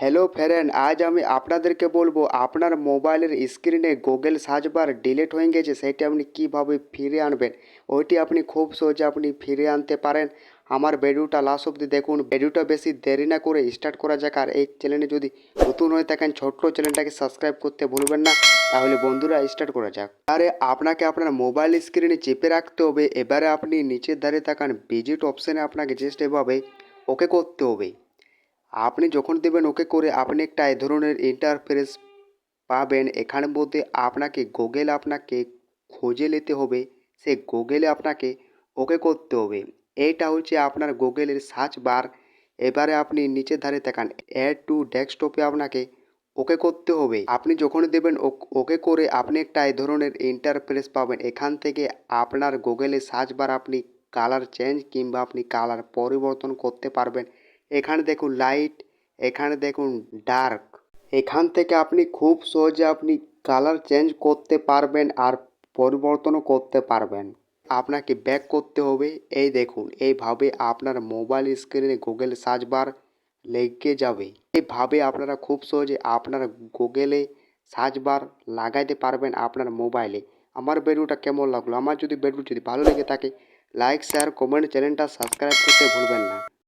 Hello friend, আজ আমি আপনাদেরকে বলবো আপনার মোবাইলের স্ক্রিনে গুগল সার্চ বার ডিলিট হয়ে গেছে, সেটি আপনি কিভাবে ফিরিয়ে আনবেন। ওইটি আপনি খুব সহজে আপনি ফিরিয়ে আনতে পারেন। আমার ভিডিওটা লাস্ট অবধি দেখুন। ভিডিওটা বেশি দেরি না করে স্টার্ট করা যাক। আর এই চ্যানেলে যদি নতুন হয়ে থাকেন ছোট্ট চ্যানেলটাকে সাবস্ক্রাইব করতে ভুলবেন না। তাহলে বন্ধুরা স্টার্ট করা যাক। আরে আপনাকে আপনার মোবাইল স্ক্রিনে চেপে রাখতে হবে। এবারে আপনি নিচের ধারে তাকান ভিজিট অপশানে আপনাকে জাস্ট এভাবে ওকে করতে হবে। আপনি যখন দেবেন ওকে করে আপনি একটা এই ধরনের ইন্টারফেস পাবেন। এখানের মধ্যে আপনাকে গুগল আপনাকে খুঁজে নিতে হবে, সে গুগলে আপনাকে ওকে করতে হবে। এইটা হচ্ছে আপনার গুগলের সার্চ বার। এবারে আপনি নিচের ধারে তাকান অ্যাড টু ডেস্কটপে আপনাকে ওকে করতে হবে। আপনি যখন দেবেন ওকে করে আপনি একটা এই ধরনের ইন্টারফেস পাবেন। এখান থেকে আপনার গুগলের সার্চ বার আপনি কালার চেঞ্জ কিংবা আপনি কালার পরিবর্তন করতে পারবেন। এখানে দেখুন লাইট, এখানে দেখুন ডার্ক। এখান থেকে আপনি খুব সহজে আপনি কালার চেঞ্জ করতে পারবেন আর পরিবর্তনও করতে পারবেন। আপনাকে ব্যাক করতে হবে। এই দেখুন এইভাবে আপনার মোবাইল স্ক্রিনে গুগল সার্চ বার লেগে যাবে। এইভাবে আপনারা খুব সহজে আপনার গুগলে সার্চ বার লাগাইতে পারবেন আপনার মোবাইলে। আমার ভিডিওটা কেমন লাগলো? আমার যদি ভিডিও ভালো লেগে থাকে লাইক শেয়ার কমেন্ট চ্যানেলটা সাবস্ক্রাইব করতে ভুলবেন না।